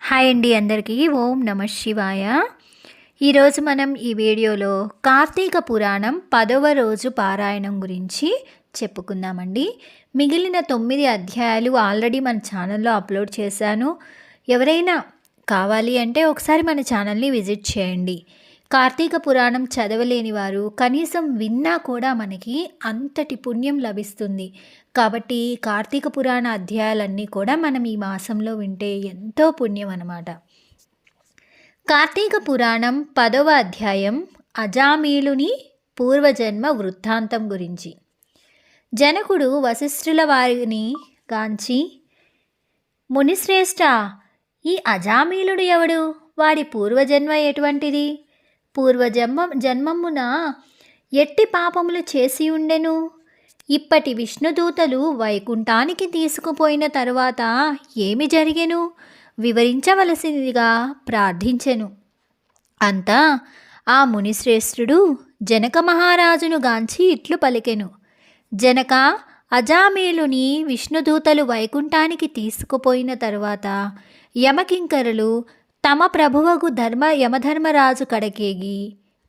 Hi అండి అందరికీ ఓం నమ శివాయ. ఈరోజు మనం ఈ వీడియోలో కార్తీక పురాణం 10వ రోజు పారాయణం గురించి చెప్పుకుందామండి. మిగిలిన 9 అధ్యాయాలు ఆల్రెడీ మన ఛానల్లో అప్లోడ్ చేశాను. ఎవరైనా కావాలి అంటే ఒకసారి మన ఛానల్ని విజిట్ చేయండి. కార్తీక పురాణం చదవలేని వారు కనీసం విన్నా కూడా మనకి అంతటి పుణ్యం లభిస్తుంది. కాబట్టి కార్తీక పురాణ అధ్యాయాలన్నీ కూడా మనం ఈ మాసంలో వింటే ఎంతో పుణ్యం అన్నమాట. కార్తీక పురాణం 10వ అధ్యాయం అజామీలుని పూర్వజన్మ వృత్తాంతం గురించి. జనకుడు వశిష్ఠుల వారిని గాంచి, మునిశ్రేష్ఠ, ఈ అజామీలుడు ఎవడు? వాడి పూర్వజన్మ ఎటువంటిది? జన్మమున ఎట్టి పాపములు చేసి ఉండెను? ఇప్పటి విష్ణుదూతలు వైకుంఠానికి తీసుకుపోయిన తరువాత ఏమి జరిగెను? వివరించవలసిందిగా ప్రార్థించెను. అంతా ఆ మునిశ్రేష్ఠుడు జనక మహారాజును గాంచి ఇట్లు పలికెను. జనక, అజామీలుని విష్ణుదూతలు వైకుంఠానికి తీసుకుపోయిన తరువాత యమకింకరులు తమ ప్రభువగు యమధర్మరాజు కడకేగి,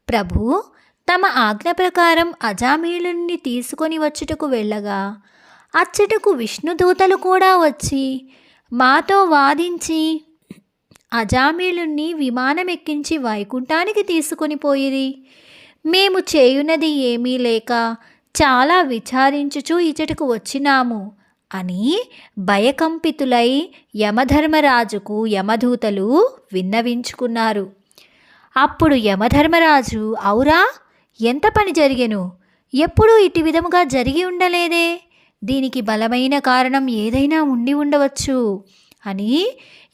ప్రభు, తమ ఆజ్ఞ ప్రకారం అజామీలుని తీసుకొని వచ్చుటకు వెళ్ళగా అచ్చటకు విష్ణుదూతలు కూడా వచ్చి మాతో వాదించి అజామీలుని విమానమెక్కించి వైకుంఠానికి తీసుకొని పోయిరి. మేము చేయునది ఏమీ లేక చాలా విచారించుచూ ఇచ్చటకు వచ్చినాము అని భయకంపితులై యమధర్మరాజుకు యమదూతలు విన్నవించుకున్నారు. అప్పుడు యమధర్మరాజు, ఔరా, ఎంత పని జరిగెను? ఎప్పుడూ ఇటు విధముగా జరిగి ఉండలేదే. దీనికి బలమైన కారణం ఏదైనా ఉండి ఉండవచ్చు అని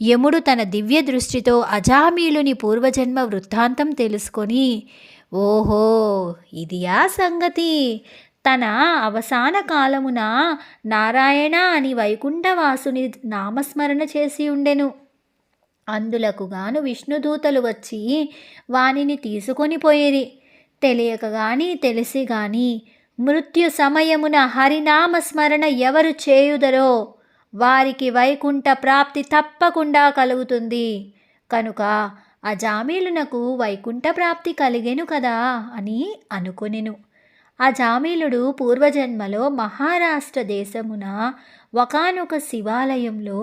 యముడు తన దివ్య దృష్టితో అజామీలుని పూర్వజన్మ వృత్తాంతం తెలుసుకొని, ఓహో, ఇది ఆ సంగతి. తన అవసాన కాలమున నారాయణ అని వైకుంఠవాసుని నామస్మరణ చేసి ఉండెను. అందులకు గాను విష్ణుదూతలు వచ్చి వానిని తీసుకొని పోయిరి. తెలియక గాని తెలిసి గాని మృత్యు సమయమున హరినామస్మరణ ఎవరు చేయుదరో వారికి వైకుంఠ ప్రాప్తి తప్పకుండా కలుగుతుంది. కనుక అజామీలునకు వైకుంఠ ప్రాప్తి కలిగెను కదా అని అనుకొనెను. అజామీలుడు పూర్వజన్మలో మహారాష్ట్ర దేశమున ఒకానొక శివాలయంలో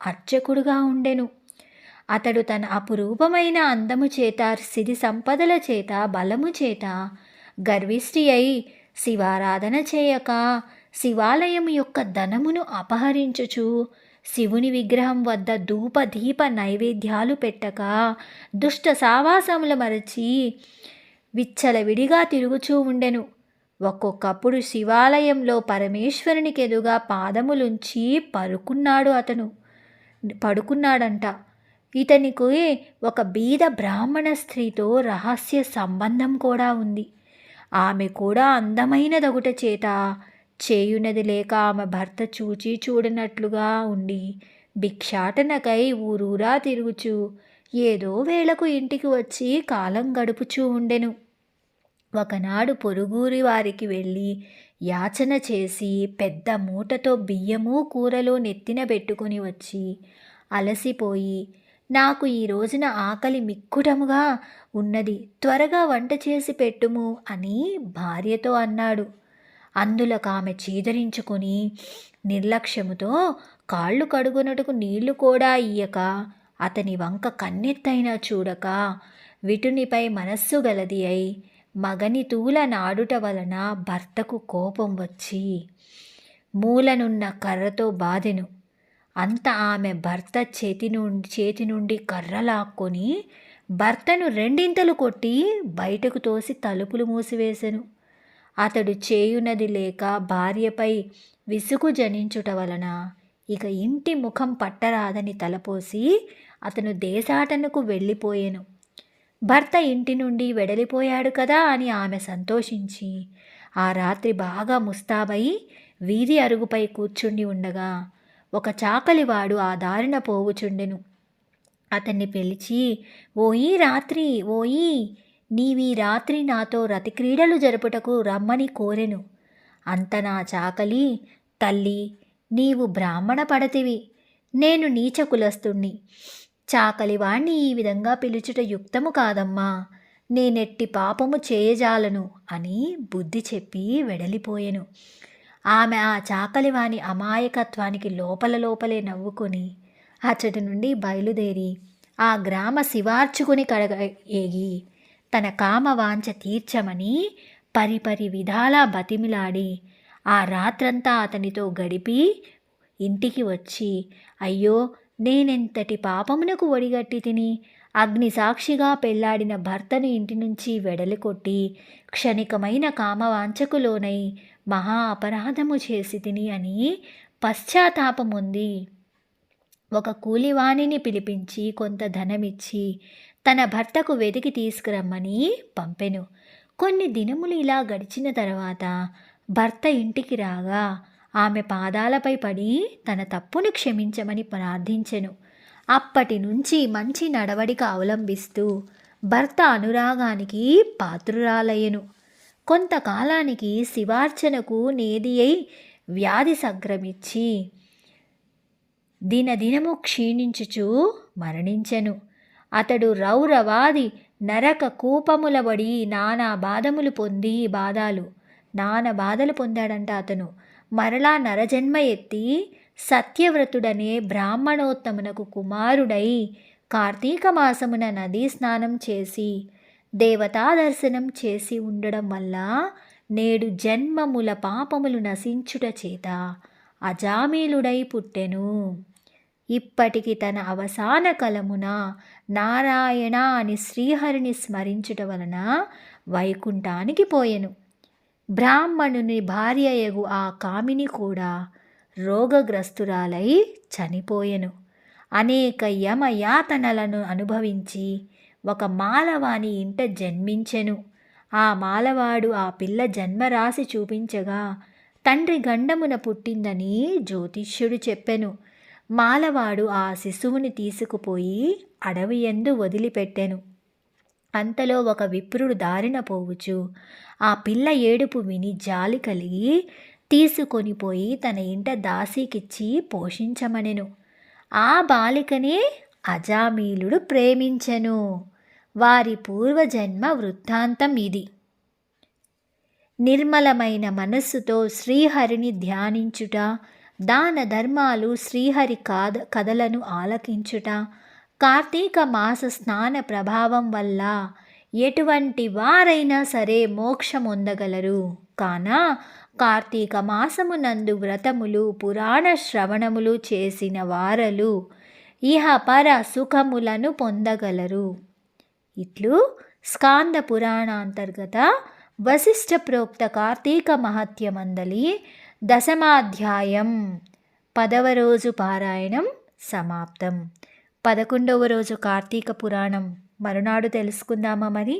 అర్చకుడుగా ఉండెను. అతడు తన అపురూపమైన అందము చేత, సిరి సంపదల చేత, బలము చేత గర్విష్ఠి అయి శివారాధన చేయక శివాలయం యొక్క ధనమును అపహరించుచు శివుని విగ్రహం వద్ద ధూప దీప నైవేద్యాలు పెట్టక దుష్ట సావాసములు మరచి విచ్చలవిడిగా తిరుగుచూ ఉండెను. ఒక్కొక్కప్పుడు శివాలయంలో పరమేశ్వరునికి ఎదుగా పాదములుంచి పడుకున్నాడంట. ఇతనికి ఒక బీద బ్రాహ్మణ స్త్రీతో రహస్య సంబంధం కూడా ఉంది. ఆమె కూడా అందమైనదొకట చేత చేయునది లేక ఆమె భర్త చూచి చూడనట్లుగా ఉండి భిక్షాటనకై ఊరూరా తిరుగుచూ ఏదో వేళకు ఇంటికి వచ్చి కాలం గడుపుచూ ఉండెను. ఒకనాడు పొరుగురి వారికి వెళ్ళి యాచన చేసి పెద్ద మూటతో బియ్యము కూరలు నెత్తిన పెట్టుకుని వచ్చి అలసిపోయి, నాకు ఈ రోజున ఆకలి మిక్కుటముగా ఉన్నది, త్వరగా వంట చేసి పెట్టుము అని భార్యతో అన్నాడు. అందులకు ఆమె చీదరించుకొని నిర్లక్ష్యముతో కాళ్ళు కడుగునటుకు నీళ్లు కూడా ఇయ్యక అతని వంక కన్నెత్తైనా చూడక విటునిపై మనస్సు గలది అయి మగని తూల నాడుట వలన భర్తకు కోపం వచ్చి మూలనున్న కర్రతో బాధెను. అంత ఆమె భర్త చేతి నుండి కర్ర లాక్కొని భర్తను రెండింతలు కొట్టి బయటకు తోసి తలుపులు మూసివేసెను. అతడు చేయునది లేక భార్యపై విసుగు జనించుట వలన ఇక ఇంటి ముఖం పట్టరాదని తలపోసి అతను దేశాటనకు వెళ్ళిపోయెను. భర్త ఇంటి నుండి వెడలిపోయాడు కదా అని ఆమె సంతోషించి ఆ రాత్రి బాగా ముస్తాబై వీధి అరుగుపై కూర్చుండి ఉండగా ఒక చాకలివాడు ఆ దారిన పోవుచుండెను. అతన్ని పిలిచి, ఓయి, నీవీ రాత్రి నాతో రతిక్రీడలు జరుపుటకు రమ్మని కోరెను. అంత నా చాకలి, తల్లి, నీవు బ్రాహ్మణ పడతివి, నేను నీచ కులస్తుణ్ణి, చాకలివాణ్ణి ఈ విధంగా పిలుచుట యుక్తము కాదమ్మా, నేనెట్టి పాపము చేయజాలను అని బుద్ధి చెప్పి వెడలిపోయెను. ఆమె ఆ చాకలివాని అమాయకత్వానికి లోపలే నవ్వుకొని అచ్చటి నుండి బయలుదేరి ఆ గ్రామ శివార్చుకుని కడగ ఏగి తన కామవాంఛ తీర్చమని పరిపరి విధాలా బతిమిలాడి ఆ రాత్రంతా అతనితో గడిపి ఇంటికి వచ్చి, అయ్యో నేనెంతటి పాపమునకు ఒడిగట్టి తిని, అగ్ని సాక్షిగా పెళ్లాడిన భర్తను ఇంటి నుంచి వెడలికొట్టి క్షణికమైన కామవాంఛకు లోనై మహా అపరాధము చేసి తిని అని పశ్చాత్తాపముంది ఒక కూలివాణిని పిలిపించి కొంత ధనమిచ్చి తన భర్తకు వెతికి తీసుకురమ్మని పంపెను. కొన్ని దినములు ఇలా గడిచిన తర్వాత భర్త ఇంటికి రాగా ఆమె పాదాలపై పడి తన తప్పును క్షమించమని ప్రార్థించెను. అప్పటి నుంచి మంచి నడవడిక అవలంబిస్తూ భర్త అనురాగానికి పాత్రురాలయ్యెను. కొంతకాలానికి శివార్చనకు నేది అయి వ్యాధి సంక్రమించి దినదినము క్షీణించుచు మరణించెను. అతడు రౌరవాది నరక కూపములబడి నానా బాధలు పొందాడంట. అతను మరలా నరజన్మ ఎత్తి సత్యవ్రతుడనే బ్రాహ్మణోత్తమునకు కుమారుడై కార్తీక మాసమున నదీ స్నానం చేసి దేవతా దర్శనం చేసి ఉండడం వల్ల నేడు జన్మముల పాపములు నశించుట చేత అజామీలుడై పుట్టెను. ఇప్పటికి తన అవసాన కలమున నారాయణ అని శ్రీహరిని స్మరించుట వలన వైకుంఠానికి పోయెను. బ్రాహ్మణుని భార్యయగు ఆ కామిని కూడా రోగగ్రస్తురాలై చనిపోయెను. అనేక యమయాతనలను అనుభవించి ఒక మాలవాని ఇంట జన్మించెను. ఆ మాలవాడు ఆ పిల్ల జన్మరాశి చూపించగా తండ్రి గండమున పుట్టిందని జ్యోతిష్యుడు చెప్పెను. మాలవాడు ఆ శిశువుని తీసుకుపోయి అడవి యందు వదిలిపెట్టెను. అంతలో ఒక విప్రుడు దారిన పోవుచు ఆ పిల్ల ఏడుపు విని జాలి కలిగి తీసుకొని పోయి తన ఇంట దాసీకిచ్చి పోషించమనెను. ఆ బాలికనే అజామీలుడు ప్రేమించెను. వారి పూర్వజన్మ వృత్తాంతం ఇది. నిర్మలమైన మనస్సుతో శ్రీహరిని ధ్యానించుట, దాన ధర్మాలు, శ్రీహరి కథలను ఆలకించుట, కార్తీక మాస స్నాన ప్రభావం వల్ల ఎటువంటి వారైనా సరే మోక్షమొందగలరు. కాన కార్తీక మాసమునందు వ్రతములు, పురాణ శ్రవణములు చేసిన వారలు ఇహ పర సుఖములను పొందగలరు. ఇట్లు స్కాంద పురాణాంతర్గత వశిష్ఠ ప్రోక్త కార్తీక మహత్యమందలి 10వ అధ్యాయం 10వ రోజు పారాయణం సమాప్తం. 11వ రోజు కార్తీక పురాణం మరునాడు తెలుసుకుందామా? మరి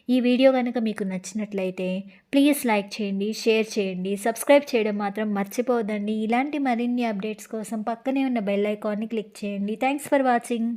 ఈ వీడియో కనుక మీకు నచ్చినట్లయితే ప్లీజ్ లైక్ చేయండి, షేర్ చేయండి, సబ్స్క్రైబ్ చేయడం మాత్రం మర్చిపోవద్దండి. ఇలాంటి మరిన్ని అప్డేట్స్ కోసం పక్కనే ఉన్న బెల్ ఐకాన్ని క్లిక్ చేయండి. Thanks for watching.